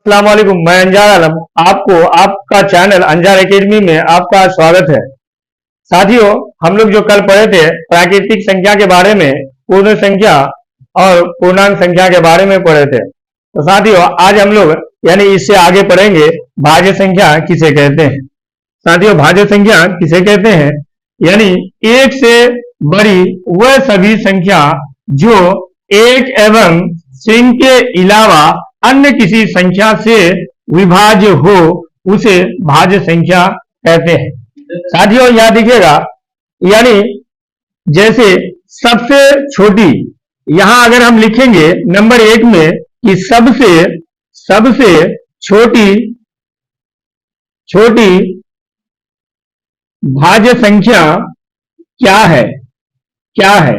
अस्सलाम वालेकुम, मैं अंजार आलम। आपको आपका चैनल अंजार एकेडमी में आपका स्वागत है। साथियों, हम लोग जो कल पढ़े थे प्राकृतिक संख्या के बारे में, पूर्ण संख्या और पूर्णांक संख्या के बारे में पढ़े थे। तो साथियों, आज हम लोग यानी इससे आगे पढ़ेंगे भाज्य संख्या किसे कहते हैं। साथियों, भाज्य संख्या किसे कहते हैं यानी एक से बड़ी वह सभी संख्या जो एक एवं शून्य के अलावा अन्य किसी संख्या से विभाज्य हो उसे भाज्य संख्या कहते हैं। साथियों, यहां देखिएगा यानी जैसे सबसे छोटी, यहां अगर हम लिखेंगे नंबर 1 में कि सबसे छोटी भाज्य संख्या क्या है,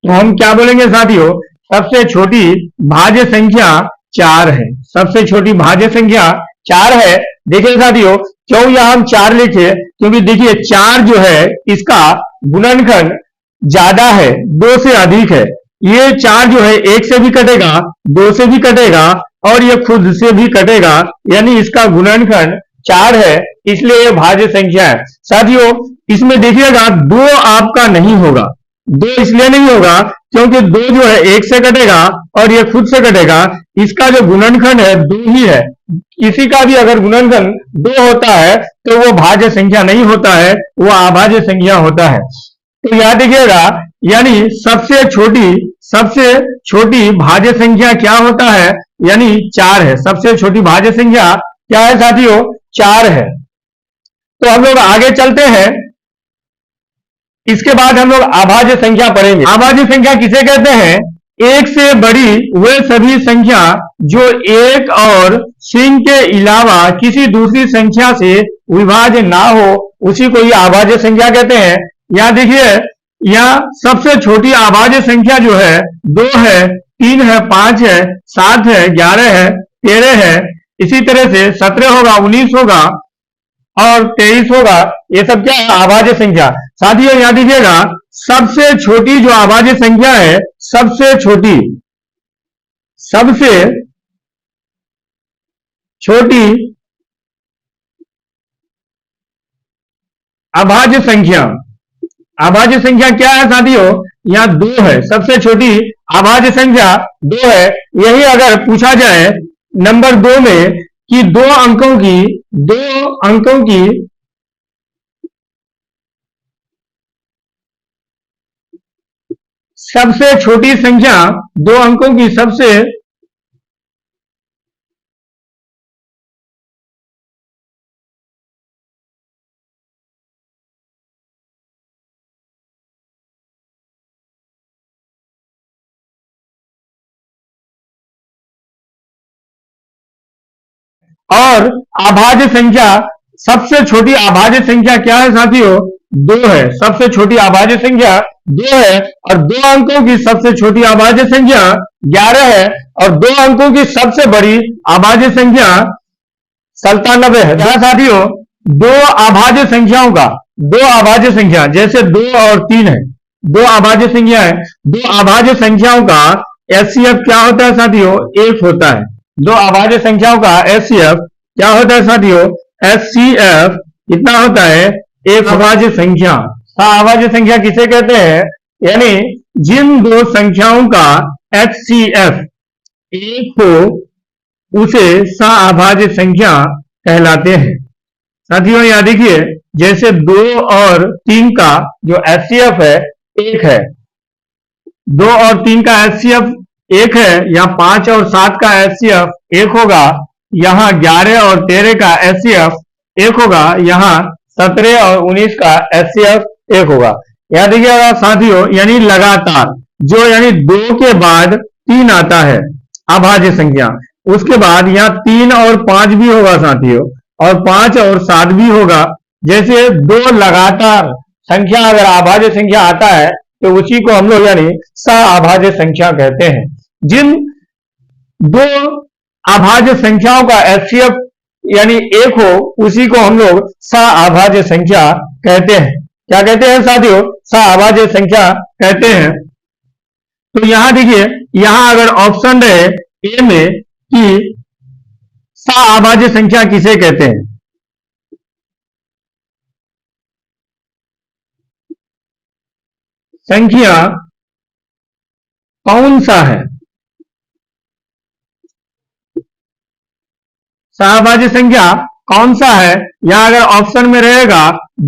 तो हम क्या बोलेंगे साथियों, सबसे छोटी भाज्य संख्या 4 है। सबसे छोटी भाज्य संख्या 4 है। देखिए साथियों, क्यों यहां हम 4 लिखे, क्योंकि देखिए 4 जो है इसका गुणनखंड ज्यादा है, 2 से अधिक है। ये 4 जो है 1 से भी कटेगा, 2 से भी कटेगा और ये खुद से भी कटेगा, यानी इसका गुणनखंड 4 है, इसलिए ये भाज्य संख्या है। साथियों, इसमें देखिएगा 2 आपका नहीं होगा। 2 इसलिए नहीं होगा क्योंकि 2 जो है 1 से कटेगा और ये खुद से कटेगा। इसका जो गुणनखंड है 2 ही है। किसी का भी अगर गुणनखंड 2 होता है तो वो भाज्य संख्या नहीं होता है, वो अभाज्य संख्या होता है। तो याद देखिएगा, यानी सबसे छोटी भाज्य संख्या क्या होता है, यानी 4 है। सबसे छोटी भाज्य संख्या क्या है साथियों, 4 है। तो हम लोग आगे चलते हैं। इसके बाद हम लोग अभाज्य संख्या पढ़ेंगे। अभाज्य संख्या किसे कहते हैं, एक से बड़ी वे सभी संख्या जो 1 और शून्य के अलावा किसी दूसरी संख्या से विभाज्य ना हो उसी को ही अभाज्य संख्या कहते हैं। यहां देखिए, यहां सबसे छोटी अभाज्य संख्या जो है 2 है, 3 है, 5 है, 7 है, 11 है, 13 है, इसी तरह से 17 होगा, 19 होगा और 23 होगा। ये सब क्या है, अभाज्य संख्या। साथियों, यहां दीजिएगा सबसे छोटी जो अभाज्य संख्या है, सबसे छोटी अभाज्य संख्या क्या है साथियों, यहां 2 है। सबसे छोटी अभाज्य संख्या 2 है। यही अगर पूछा जाए नंबर 2 में कि 2 अंकों की सबसे छोटी संख्या, 2 अंकों की सबसे और अभाज्य संख्या, सबसे छोटी अभाज्य संख्या क्या है साथियों, 2 है। सबसे छोटी अभाज्य संख्या 2 है और 2 अंकों की सबसे छोटी अभाज्य संख्या 11 है और 2 अंकों की सबसे बड़ी अभाज्य संख्या 97 है। क्या साथियों, 2 अभाज्य संख्याओं का, 2 अभाज्य संख्या जैसे 2 और 3 है, 2 अभाज्य संख्या है, 2 अभाज्य संख्याओं का एचसीएफ क्या होता है साथियों, 1 होता है। 2 अभाज्य संख्याओं का एचसीएफ क्या होता है साथियों, एचसीएफ कितना होता है, 1 अभाज्य संख्या। अभाज्य संख्या किसे कहते हैं, यानी जिन 2 संख्याओं का एचसीएफ 1 हो उसे सअभाज्य संख्या कहलाते हैं। साथियों, यहां देखिए जैसे 2 और 3 का जो एचसीएफ है 1 है, 2 और 3 का एचसीएफ 1 है, यहाँ 5 और 7 का एचसीएफ 1 होगा, यहाँ 11 और 13 का एचसीएफ 1 होगा, यहाँ 17 और 19 का एचसीएफ 1 होगा। यहां देखिएगा साथियों, यानी लगातार जो यानी 2 के बाद 3 आता है अभाज्य संख्या, उसके बाद यहाँ 3 और 5 भी होगा साथियों, और 5 और 7 भी होगा। जैसे 2 लगातार संख्या अगर अभाज्य संख्या आता है तो उसी को हम लोग यानी सअभाज्य संख्या कहते हैं। जिन 2 अभाज्य संख्याओं का एचसीएफ यानी 1 हो उसी को हम लोग सअभाज्य संख्या कहते हैं। क्या कहते हैं साथियों, सअभाज्य संख्या कहते हैं। तो यहां देखिए, यहां अगर ऑप्शन है ए में कि सअभाज्य संख्या किसे कहते हैं? संख्या कौन सा है? सअभाज्य संख्या कौन सा है? यहां अगर ऑप्शन में रहेगा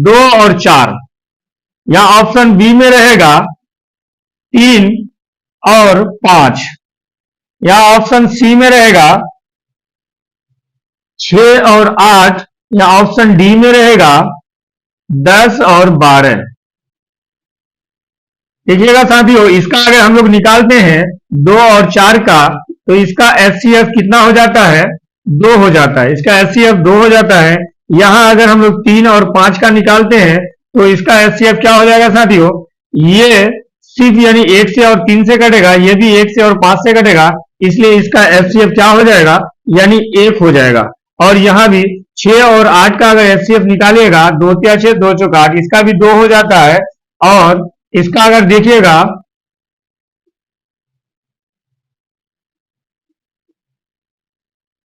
2 और 4, या ऑप्शन बी में रहेगा 3 और 5, या ऑप्शन सी में रहेगा 6 और 8, या ऑप्शन डी में रहेगा 10 और 12। देखिएगा साथियों, इसका अगर हम लोग निकालते हैं 2 और 4 का, तो इसका एचसीएफ कितना हो जाता है? 2 हो जाता है। इसका एचसीएफ 2 हो जाता है। यहां अगर हम लोग 3 और 5 का निकालते हैं तो इसका एचसीएफ क्या हो जाएगा साथियों? ये सिर्फ यानी 1 से और 3 से कटेगा, ये भी 1 से और 5 से कटेगा, इसलिए इसका एचसीएफ क्या हो जाएगा? यानी 1 हो जाएगा। और यहां भी 6 और 8 का अगर एचसीएफ निकालिएगा, 2 तिया 6 2 चौका 8, इसका भी 2 हो जाता है। और इसका अगर देखिएगा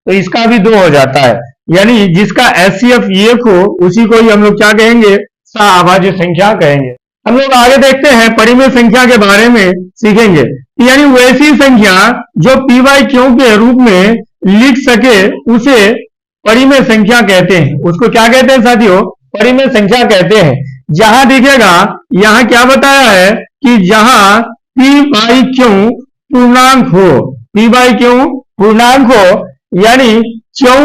तो इसका भी 2 हो जाता है। यानी जिसका एचसीएफ 1 हो उसी को ही हम लोग क्या कहेंगे? सअभाज्य संख्या कहेंगे। हम लोग आगे देखते हैं, परिमेय संख्या के बारे में सीखेंगे। यानी वैसी संख्या जो पी बाई क्यू के रूप में लिख सके उसे परिमेय संख्या कहते हैं। उसको क्या कहते हैं साथियों? परिमेय संख्या कहते हैं। जहां देखिएगा, यहां क्या बताया है कि जहां पी बाई क्यू पूर्णांक हो, पी बाई क्यू पूर्णांक हो, यानी क्यू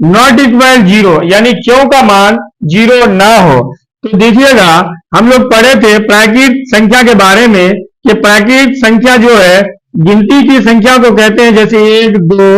नॉट इक्वल 0, यानी क्यू का मान 0 ना हो। तो देखिएगा, हम लोग पढ़े थे प्राकृत संख्या के बारे में कि प्राकृत संख्या जो है गिनती की संख्या को कहते हैं, जैसे 1 2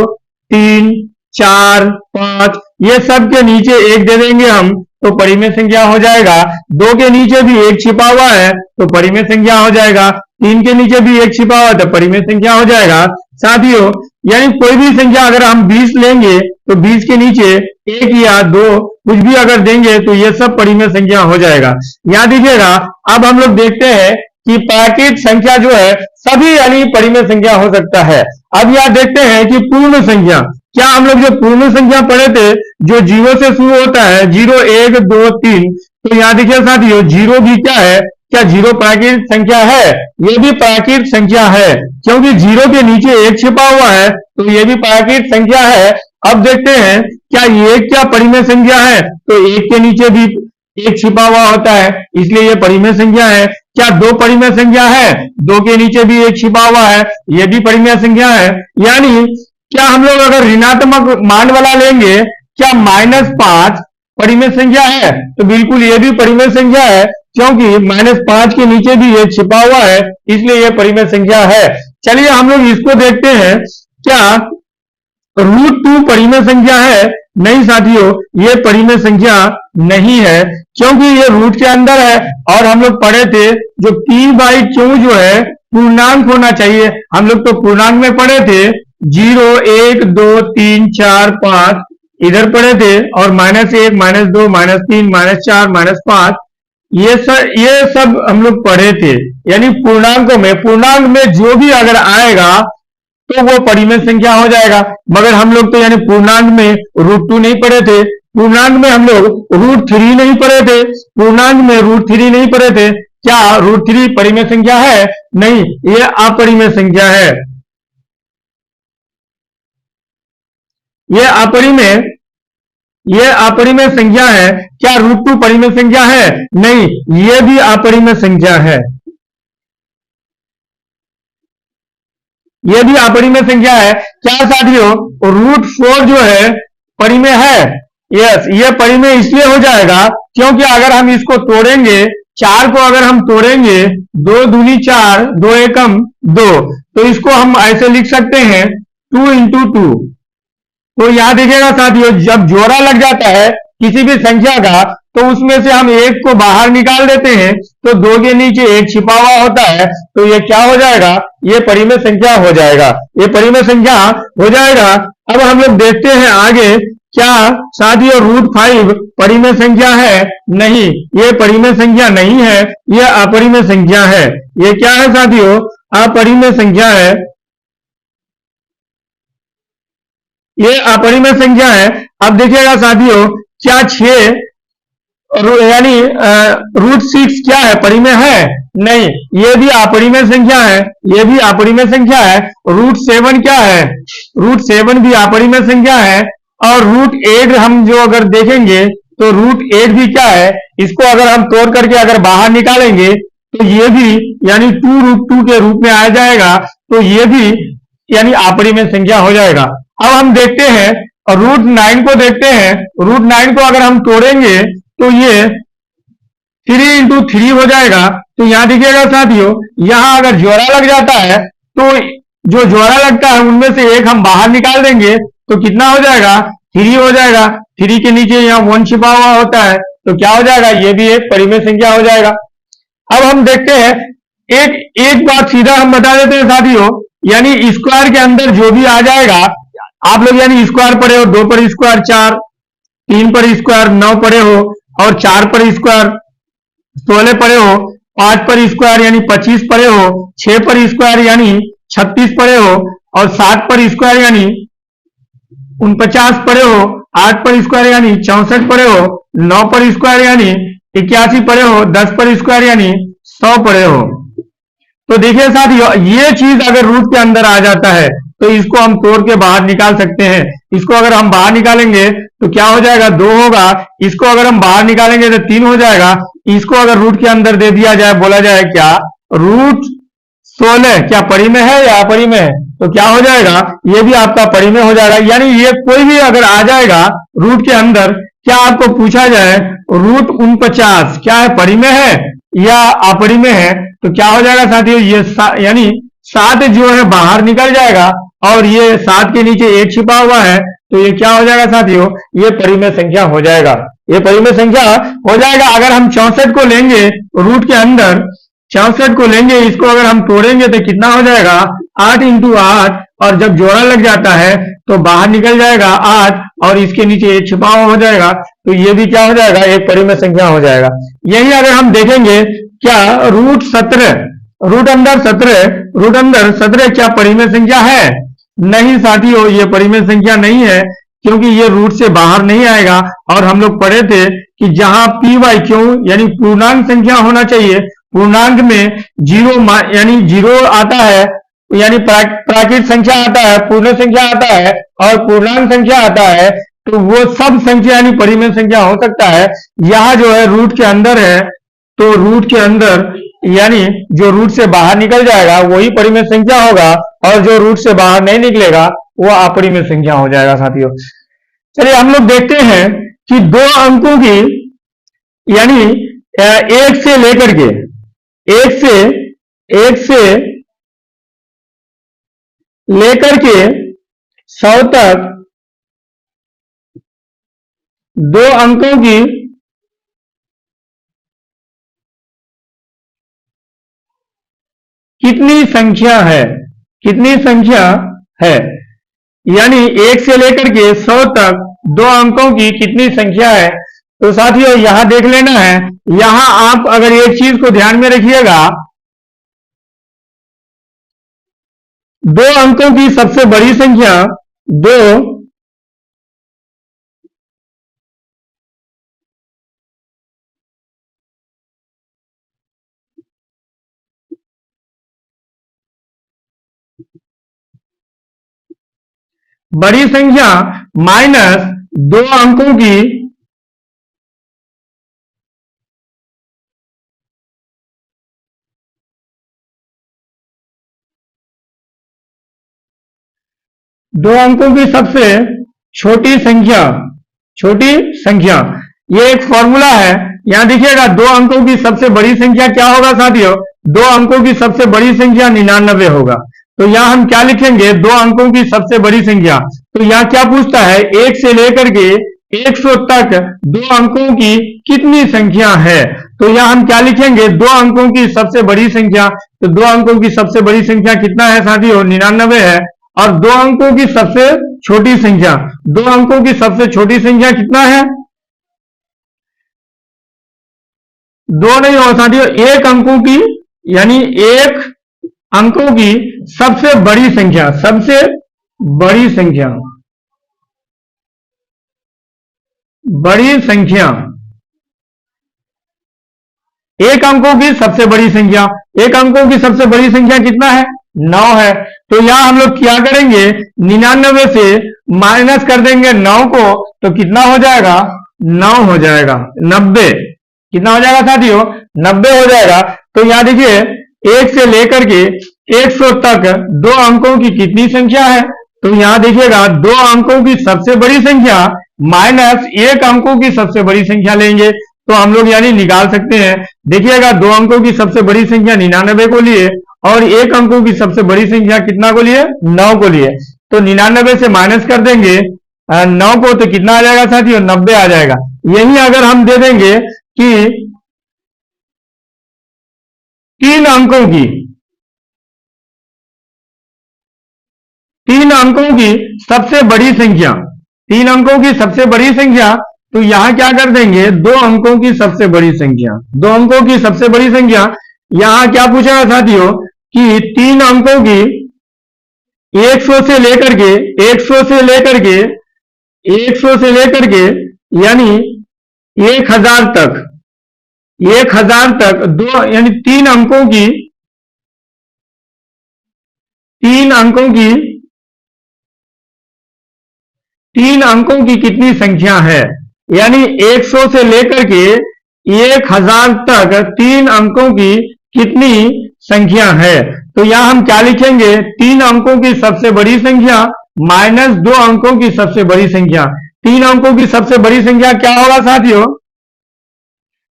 3 4 5, ये सब के नीचे 1 दे देंगे हम तो परिमेय संख्या हो जाएगा। 2 के नीचे भी 1 छिपा हुआ है तो परिमेय संख्या हो जाएगा। 3 के नीचे भी 1 छिपा हुआ है तो परिमेय संख्या हो जाएगा। साथियों, यानी कोई भी संख्या अगर हम 20 लेंगे तो 20 के नीचे 1 या 2 कुछ भी अगर देंगे तो ये सब परिमेय संख्या हो जाएगा। यहां दीजिएगा, अब हम लोग देखते हैं कि प्राकृत संख्या जो है सभी यानी परिमेय संख्या हो सकता है। अब यहां देखते हैं कि पूर्ण संख्या, क्या हम लोग जो पूर्ण संख्या पढ़े थे जो 0 से शुरू होता है, 0 1 2 3, तो यहां देखिए साथियों 0 भी क्या है? क्या 0 प्राकृत संख्या है? ये भी प्राकृत संख्या है, क्योंकि 0 के नीचे 1 छिपा हुआ है तो ये भी प्राकृत संख्या है। अब देखते हैं क्या ये क्या परिमेय संख्या है? तो 1 के नीचे भी 1 छिपा हुआ होता है, इसलिए ये परिमेय संख्या है। क्या 2 परिमेय संख्या है? 2 के नीचे भी 1 छिपा हुआ है, ये भी परिमेय संख्या है। यानी क्या हम लोग अगर ऋणात्मक मान वाला लेंगे, क्या -5 परिमेय संख्या है? तो बिल्कुल ये भी परिमेय संख्या है, क्योंकि -5 के नीचे भी 1 छिपा हुआ है, इसलिए ये परिमेय संख्या है। चलिए हम लोग इसको देखते हैं, क्या √2 परिमेय संख्या है? नहीं साथियों, ये परिमेय संख्या नहीं है, क्योंकि ये रूट के अंदर है। और हम लोग पढ़े थे जो पी बाई क्यू जो है पूर्णांक होना चाहिए। हम लोग तो पूर्णांक में पढ़े थे 0 1 2 3 4 5 इधर पढ़े थे, और -1 -2 -3 -4 -5 ये सब हम लोग पढ़े थे। यानी पूर्णांकों में, पूर्णांक में जो भी अगर आएगा तो वो परिमेय संख्या हो जाएगा। मगर हम लोग तो यानी पूर्णांक में √2 नहीं पढ़े थे, पूर्णांक में हम लोग √3 नहीं पढ़े थे, पूर्णांक में √3 नहीं पढ़े थे। क्या √3 परिमेय संख्या है? नहीं, ये अपरिमेय संख्या है। ये अपरिमेय संख्या है। क्या √2 परिमेय संख्या है? नहीं, ये भी अपरिमेय संख्या है। ये भी अपरिमेय संख्या है। क्या साथियों √4 जो है परिमेय है? यस, ये परिमेय इसलिए हो जाएगा क्योंकि अगर हम इसको तोड़ेंगे, 4 को अगर हम तोड़ेंगे, 2 दूनी 4 2 एकम 2, तो इसको हम ऐसे लिख सकते हैं 2 × 2। तो यहां देखिएगा साथियों, जब जोड़ा लग जाता है किसी भी संख्या का तो उसमें से हम 1 को बाहर निकाल देते हैं, तो 2 के नीचे 1 छिपा हुआ होता है, तो ये क्या हो जाएगा? ये परिमेय संख्या हो जाएगा। ये परिमेय संख्या हो जाएगा। अब हम लोग देखते हैं आगे, क्या साथियों √5 परिमेय संख्या है? नहीं, ये परिमेय संख्या नहीं है, ये अपरिमेय संख्या है। ये क्या है साथियों? अपरिमेय संख्या है। ये अपरिमेय संख्या है। अब देखिएगा साथियों, क्या 6 यानी √6 क्या है, परिमेय है? नहीं, ये भी अपरिमेय संख्या है, ये भी अपरिमेय संख्या है। √7 क्या है? √7 भी अपरिमेय संख्या है। और √8 हम जो अगर देखेंगे तो √8 भी क्या है, इसको अगर हम तोड़ करके अगर बाहर निकालेंगे तो ये भी यानी 2√2 के रूप में आ जाएगा, तो ये भी यानी अपरिमेय संख्या हो जाएगा। अब हम देखते हैं और √9 को देखते हैं। √9 को अगर हम तोड़ेंगे तो ये 3 × 3 हो जाएगा। तो यहां देखिएगा साथियों, यहां अगर जोड़ा लग जाता है तो जो जोड़ा लगता है उनमें से एक हम बाहर निकाल देंगे तो कितना हो जाएगा, 3 हो जाएगा। 3 के नीचे यहाँ 1 छिपा हुआ होता है, तो क्या हो जाएगा, ये भी एक परिमेय संख्या हो जाएगा। अब हम देखते हैं, एक बात सीधा हम बता देते हैं साथियों, यानी स्क्वायर के अंदर जो भी आ जाएगा, आप लोग यानी स्क्वायर पढ़े हो, 2 पर स्क्वायर 4, 3 पर स्क्वायर 9 पढ़े हो, और 4 पर स्क्वायर 16 पढ़े हो, 5 पर स्क्वायर यानी 25 पढ़े हो, 6 पर स्क्वायर यानी 36 पढ़े हो, और 7 पर स्क्वायर यानी 49 पढ़े हो, 8 पर स्क्वायर यानी 64 पढ़े हो, 9 पर स्क्वायर यानी 81 पढ़े हो, 10 पर स्क्वायर यानी 100 पढ़े हो। तो देखिए साथियों, ये चीज अगर रूट के अंदर आ जाता है तो इसको हम तोड़ के बाहर निकाल सकते हैं। इसको अगर हम बाहर निकालेंगे तो क्या हो जाएगा, 2 होगा। इसको अगर हम बाहर निकालेंगे तो 3 हो जाएगा। इसको अगर रूट के अंदर दे दिया जाए, बोला जाए क्या √16 क्या परिमेय है या अपरिमेय है, तो क्या हो जाएगा, ये भी आपका परिमेय हो जाएगा। यानी ये कोई भी अगर आ जाएगा रूट के अंदर, क्या आपको पूछा जाए √49 क्या है, परिमेय है या अपरिमेय है, तो क्या हो जाएगा साथियों, ये यानी 7 जो है बाहर निकल जाएगा, और ये 7 के नीचे 1 छिपा हुआ है, तो ये क्या हो जाएगा साथियों, ये परिमेय संख्या हो जाएगा। ये परिमेय संख्या हो जाएगा। अगर हम 64 को लेंगे रूट के अंदर, 64 को लेंगे, इसको अगर हम तोड़ेंगे तो कितना हो जाएगा, 8 × 8, और जब जोड़ा लग जाता है तो बाहर निकल जाएगा 8, और इसके नीचे 1 छिपा हुआ हो जाएगा, तो ये भी क्या हो जाएगा, एक परिमेय संख्या हो जाएगा। यही अगर हम देखेंगे, क्या √17 √17 क्या परिमेय संख्या है? नहीं साथियों, ये परिमेय संख्या नहीं है, क्योंकि ये रूट से बाहर नहीं आएगा। और हम लोग पढ़े थे कि जहां p/q यानी पूर्णांक संख्या होना चाहिए, पूर्णांक में 0 यानी 0 आता है, यानी प्राकृत संख्या आता है, पूर्ण संख्या आता है, और पूर्णांक संख्या आता है, तो वो सब संख्या यानी परिमेय संख्या हो सकता है। यहाँ जो है रूट के अंदर है, तो रूट के अंदर यानी जो रूट से बाहर निकल जाएगा वही परिमेय संख्या होगा, और जो रूट से बाहर नहीं निकलेगा वो अपरिमेय संख्या हो जाएगा साथियों। चलिए हम लोग देखते हैं कि 2 अंकों की यानी 1 से लेकर के 1 से लेकर के 100 तक 2 अंकों की कितनी संख्या है, कितनी संख्या है, यानी 1 से लेकर के 100 तक 2 अंकों की कितनी संख्या है। तो साथियों यहां देख लेना है, यहां आप अगर एक चीज को ध्यान में रखिएगा, 2 अंकों की सबसे बड़ी संख्या 2 बड़ी संख्या माइनस 2 अंकों की सबसे छोटी संख्या, ये एक फॉर्मूला है। यहां देखिएगा 2 अंकों की सबसे बड़ी संख्या क्या होगा साथियों, 2 अंकों की सबसे बड़ी संख्या 99 होगा। तो यहां हम क्या लिखेंगे, 2 अंकों की सबसे बड़ी संख्या। तो यहां क्या पूछता है, 1 से लेकर के 100 तक 2 अंकों की कितनी संख्या है। तो यहां हम क्या लिखेंगे, 2 अंकों की सबसे बड़ी संख्या। तो 2 अंकों की सबसे बड़ी संख्या कितना है साथियों, 99 है। और 2 अंकों की सबसे छोटी संख्या, 2 अंकों की सबसे छोटी संख्या कितना है, 2 नहीं हो साथियों, 1 अंकों की यानी 1 अंकों की सबसे बड़ी संख्या, सबसे बड़ी संख्या बड़ी संख्या, एक अंकों की सबसे बड़ी संख्या, एक अंकों की सबसे बड़ी संख्या कितना है? 9 है। तो यहां हम लोग क्या करेंगे, 99 से माइनस कर देंगे 9 को, तो कितना हो जाएगा? 9 हो जाएगा। 90 कितना हो जाएगा साथियों? 90 हो जाएगा। तो यहां देखिए 1 से लेकर के 100 तक 2 अंकों की कितनी संख्या है? तो यहां देखिएगा 2 अंकों की सबसे बड़ी संख्या माइनस 1 अंकों की सबसे बड़ी संख्या लेंगे, तो हम लोग यानी निकाल सकते हैं। देखिएगा 2 अंकों की सबसे बड़ी संख्या 99 को लिए और 1 अंकों की सबसे बड़ी संख्या कितना को लिए? 9 को लिए। तो 99 से माइनस कर देंगे 9 को, तो कितना आ जाएगा साथियों? 90 आ जाएगा। यही अगर हम दे देंगे कि 3 अंकों की 3 अंकों की सबसे बड़ी संख्या, 3 अंकों की सबसे बड़ी संख्या, तो यहां क्या कर देंगे? 2 अंकों की सबसे बड़ी संख्या, 2 अंकों की सबसे बड़ी संख्या। यहां क्या पूछा है साथियों कि 3 अंकों की 100 से लेकर के 100 से लेकर के 100 से लेकर के यानी 1000 तक, 1000 तक 2 यानी 3 अंकों की 3 अंकों की 3 अंकों की कितनी संख्या है? यानी 100 से लेकर के 1000 तक 3 अंकों की कितनी संख्या है? तो यहां हम क्या लिखेंगे? 3 अंकों की सबसे बड़ी संख्या माइनस 2 अंकों की सबसे बड़ी संख्या। 3 अंकों की सबसे बड़ी संख्या क्या होगा साथियों?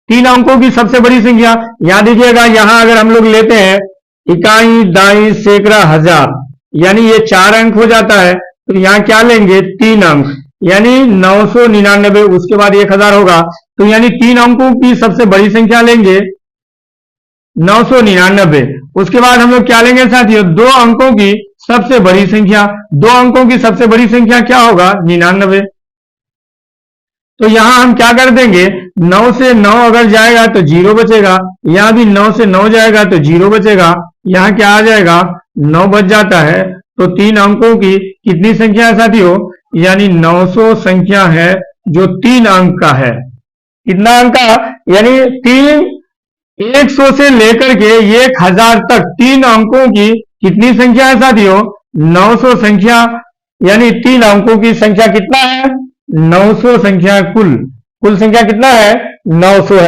3 अंकों की सबसे बड़ी संख्या, यहां देखिएगा, यहां अगर हम लोग लेते हैं इकाई, दाई, सैकड़ा, हजार, यानी ये 4 अंक हो जाता है। तो यहां क्या लेंगे? 3 अंक, यानी 999, उसके बाद 1000 होगा। तो यानी 3 अंकों की सबसे बड़ी संख्या लेंगे 999। उसके बाद हम लोग क्या लेंगे साथियों? 2 अंकों की सबसे बड़ी संख्या, 2 अंकों की सबसे बड़ी संख्या क्या होगा? 99। तो यहां हम क्या कर देंगे? 9 से 9 अगर जाएगा तो 0 बचेगा, यहां भी 9 से 9 जाएगा तो 0 बचेगा, यहां क्या आ जाएगा? 9 बच जाता है। तो 3 अंकों की कितनी संख्या है साथियों? यानी 900 संख्या है, जो 3 अंक का है। कितना अंक का? यानी 100 से लेकर के 1000 तक 3 अंकों की कितनी संख्या है साथियों? 900 संख्या, यानी 3 अंकों की संख्या कितना है? 900 संख्या। कुल संख्या कितना है? 900 है।